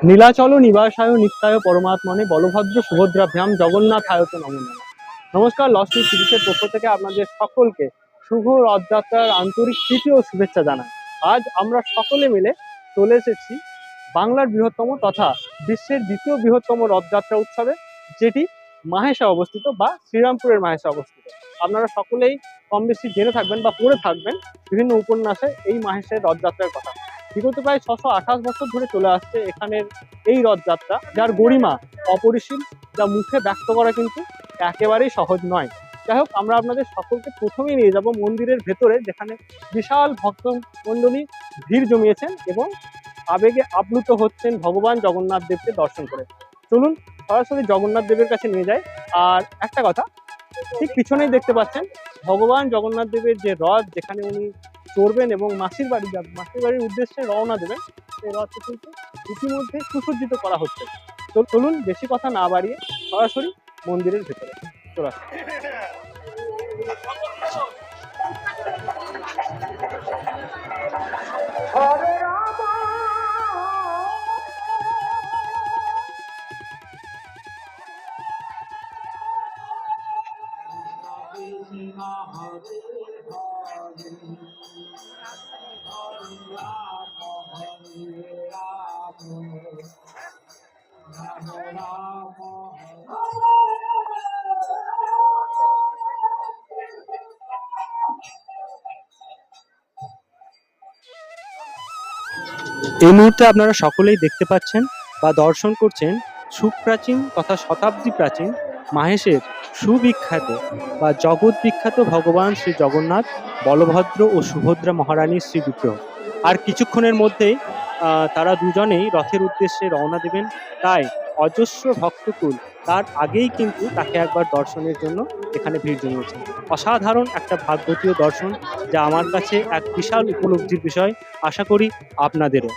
নীলাচল নিবাসায় নিত্যায় পরমাত্মনে বলভদ্র সুভদ্রাভ্যাম জগন্নাথায় নমো নমঃ। নমস্কার, লস্ট সিরিজের পক্ষ থেকে আপনাদের সকলকে শুভ রথযাত্রার আন্তরিক প্রীতি ও শুভেচ্ছা জানাই। আজ আমরা সকলে মিলে চলে এসেছি বাংলার বৃহত্তম তথা বিশ্বের দ্বিতীয় বৃহত্তম রথযাত্রা উৎসবে, যেটি মাহেশে অবস্থিত বা শ্রীরামপুরের মাহেশে অবস্থিত। আপনারা সকলেই কম বেশি জেনে থাকবেন বা পড়ে থাকবেন বিভিন্ন উপন্যাসে এই মাহেশের রথযাত্রার কথা। বিগত প্রায় 628 বছর ধরে চলে আসছে এখানের এই রথযাত্রা, যার গরিমা অপরিসীম, যা মুখে ব্যক্ত করা কিন্তু একেবারেই সহজ নয়। যাই হোক, আমরা আপনাদের সকলকে প্রথমেই নিয়ে যাব মন্দিরের ভেতরে, যেখানে বিশাল ভক্ত মণ্ডলী ভিড় জমিয়েছেন এবং আবেগে আপ্লুত হচ্ছেন ভগবান জগন্নাথ দেবকে দর্শন করে। চলুন সরাসরি জগন্নাথ দেবের কাছে নিয়ে যাই। আর একটা কথা, ঠিক পিছনেই দেখতে পাচ্ছেন ভগবান জগন্নাথ দেবের যে রথ, যেখানে উনি চড়বেন এবং মাসির বাড়ির উদ্দেশ্যে রওনা দেবেন, সেই রথটি কিন্তু ইতিমধ্যে সুসজ্জিত করা হচ্ছে। তো চলুন বেশি কথা না বাড়িয়ে সরাসরি মন্দিরের ভেতরে চলে আসুন। এই মুহূর্তে আপনারা সকলেই দেখতে পাচ্ছেন বা দর্শন করছেন সুপ্রাচীন তথা শতাব্দী প্রাচীন মাহেশের সুবিখ্যাত বা জগৎ বিখ্যাত ভগবান শ্রী জগন্নাথ, বলভদ্র ও সুভদ্রা মহারানীর শ্রী বিগ্রহ। আর কিছুক্ষণের মধ্যেই তারা দুজনেই রথের উদ্দেশ্যে রওনা দেবেন। তাই অজস্র ভক্তকুল তার আগেই কিন্তু তাকে একবার দর্শনের জন্য এখানে ভিড় জমিয়েছে। অসাধারণ একটা ভাগবতীয় দর্শন, যা আমার কাছে এক বিশাল উপলব্ধির বিষয়, আশা করি আপনাদেরও।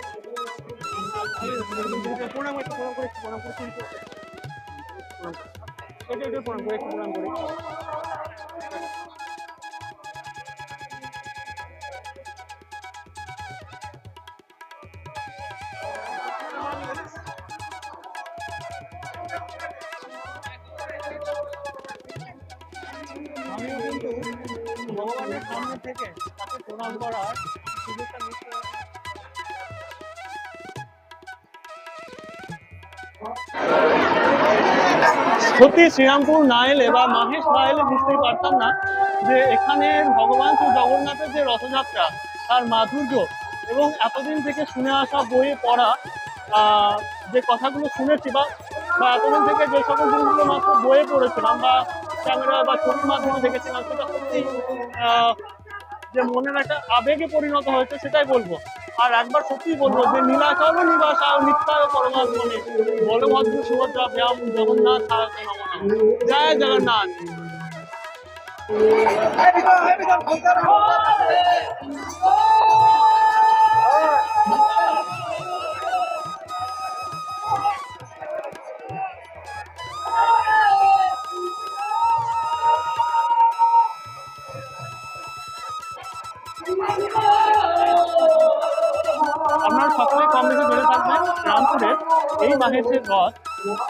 আমিও কিন্তু ভগবানের সামনে থেকে তাকে প্রণাম করার সুযোগটা নিতে। সত্যি শ্রীরামপুর না এলে বা মাহেশ না এলে বুঝতেই পারতাম না যে এখানে ভগবান শ্রী জগন্নাথের যে রথযাত্রা, তার মাধুর্য এবং এতদিন থেকে শুনে আসা বইয়ে পড়া যে কথাগুলো শুনেছি বা এতদিন থেকে যে সকল জিনিসগুলো মাত্র বইয়ে পড়েছিলাম বা ক্যামেরা বা ছবির মাধ্যমে দেখেছিলাম, সেটা সত্যি যে মনের একটা আবেগে পরিণত হয়েছে, সেটাই বলবো। আর একবার সত্যিই বলবো যে নীলাচল নিবাসায় নিত্যায় পরমাত্মনে বলভদ্র সুভদ্রা ব্যাম জগন্নাথ জয় জগন্নাথ। আপনারা সকলে কম বেশি ধরে থাকবেন, রামপুরের এই মাহেশের রথ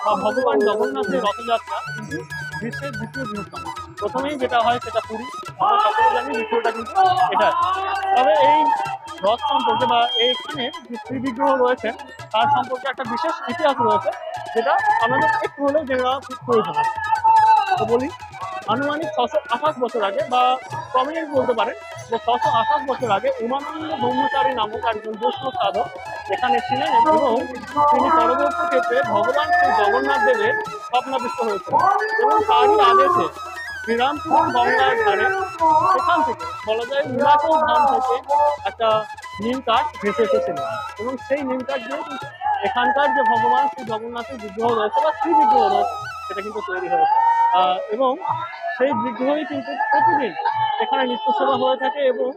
বা ভগবান জগন্নাথের রথযাত্রা কিন্তু বিশ্বের দ্বিতীয় বৃহত্তম। প্রথমেই যেটা হয় সেটা পুরী, আমরা সকলে জানি, দ্বিতীয়টা কিন্তু এটা। তবে এই রথ সম্পর্কে বা এইখানে যে শ্রী বিগ্রহ রয়েছে তার সম্পর্কে একটা বিশেষ ইতিহাস রয়েছে, যেটা আমাদের একটু হলেও জেনে খুব প্রয়োজন। তো বলি, আনুমানিক 628 বছর আগে বা কমিউনিট বলতে পারেন যে 628 বছর আগে উমানন্দ ব্রহ্মচারী নামক একজন বৈষ্ণব সাধক এখানে ছিলেন এবং তিনি পরবর্তী ক্ষেত্রে ভগবান শ্রী জগন্নাথ দেবের স্বপ্নাবিষ্ট হয়েছিল এবং তারই আদেশে শ্রীরামপুর গঙ্গার ধারে সেখান থেকে বলা যায় নীলাচল ধাম থেকে একটা নিম কাঠ ভেসে এসেছিল এবং সেই নিম কাঠ দিয়ে কিন্তু এখানকার যে ভগবান শ্রী জগন্নাথের বিগ্রহ রয়েছে বা শ্রী বিগ্রহ রয়েছে সেটা কিন্তু তৈরি হয়েছে। এবং সেই বিগ্রহই কিন্তু প্রতিদিন এখানে নিত্য সেবা হয়ে থাকে এবং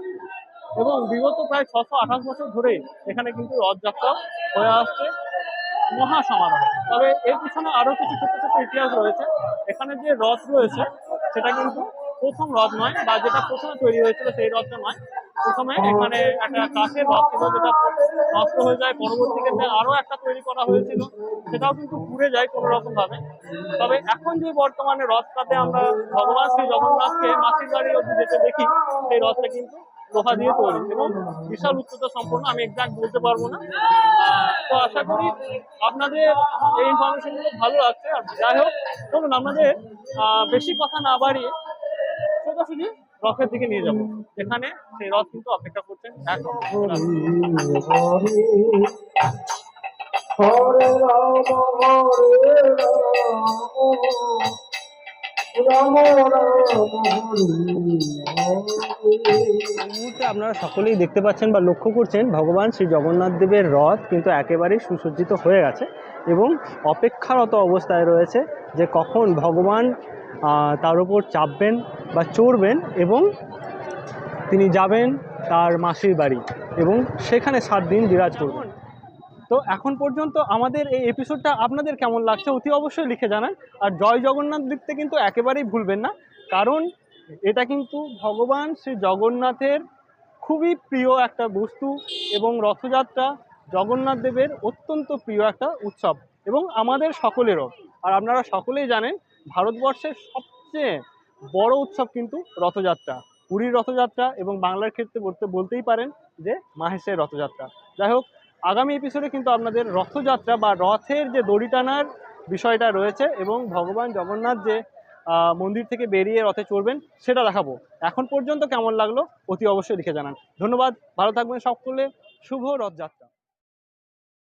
বিগত প্রায় 628 বছর ধরে এখানে কিন্তু রথযাত্রা হয়ে আসছে মহা সমারোহে। তবে এর পিছনে আরো কিছু ছোট ছোট ইতিহাস রয়েছে। এখানে যে রথ রয়েছে সেটা কিন্তু প্রথম রথ নয় বা যেটা প্রথমে তৈরি হয়েছিল সেই রথটা নয়, প্রথমে এখানে একটা কাঠের রথ ছিল, যেটা নষ্ট হয়ে যায়। পরবর্তী ক্ষেত্রে আরো একটা তৈরি করা হয়েছিল, সেটাও কিন্তু পুড়ে যায় কোনো রকম ভাবে। তবে এখন যে বর্তমানে রথটাতে আমরা ভগবান শ্রী জগন্নাথকে মাসির বাড়ি অব্দি যেতে দেখি, সেই রথটা কিন্তু লোহা দিয়ে তৈরি এবং বিশাল উচ্চতা সম্পন্ন। আমি এক্সাক্ট বলতে পারবো না। তো আশা করি আপনাদের এই ইনফরমেশন গুলো ভালো লাগছে। আর যাই হোক, চলুন আমাদের বেশি কথা না বাড়িয়ে সোজাসুজি রথের দিকে নিয়ে যাব, যেখানে সেই রথ কিন্তু অপেক্ষা করছেন এখন। হরে রাম রাম রাম এই মুহূর্তে আপনারা সকলেই দেখতে পাচ্ছেন বা লক্ষ্য করছেন ভগবান শ্রী জগন্নাথ দেবের রথ কিন্তু একেবারেই সুসজ্জিত হয়ে গেছে এবং অপেক্ষারত অবস্থায় রয়েছে যে কখন ভগবান তার উপর চাপবেন বা চড়বেন এবং তিনি যাবেন তার মাসির বাড়ি এবং সেখানে 7 দিন বিরাজ করবেন। তো এখন পর্যন্ত আমাদের এই এপিসোডটা আপনাদের কেমন লাগছে অতি অবশ্যই লিখে জানান। আর জয় জগন্নাথ লিখতে কিন্তু একেবারেই ভুলবেন না, কারণ এটা কিন্তু ভগবান শ্রী জগন্নাথের খুবই প্রিয় একটা বস্তু এবং রথযাত্রা জগন্নাথ দেবের অত্যন্ত প্রিয় একটা উৎসব এবং আমাদের সকলেরও। আর আপনারা সকলেই জানেন ভারতবর্ষের সবচেয়ে বড় উৎসব কিন্তু রথযাত্রা, পুরীর রথযাত্রা, এবং বাংলার ক্ষেত্রে বলতেই পারেন যে মাহেশের রথযাত্রা। যাই হোক, আগামী এপিসোডে কিন্তু আপনাদের রথযাত্রা বা রথের যে দড়ি টানার বিষয়টা রয়েছে এবং ভগবান জগন্নাথ যে মন্দির থেকে বেরিয়ে রথে চড়বেন সেটা দেখাবো। এখন পর্যন্ত কেমন লাগলো অতি অবশ্যই লিখে জানান। ধন্যবাদ, ভালো থাকবেন সকলে, শুভ রথযাত্রা।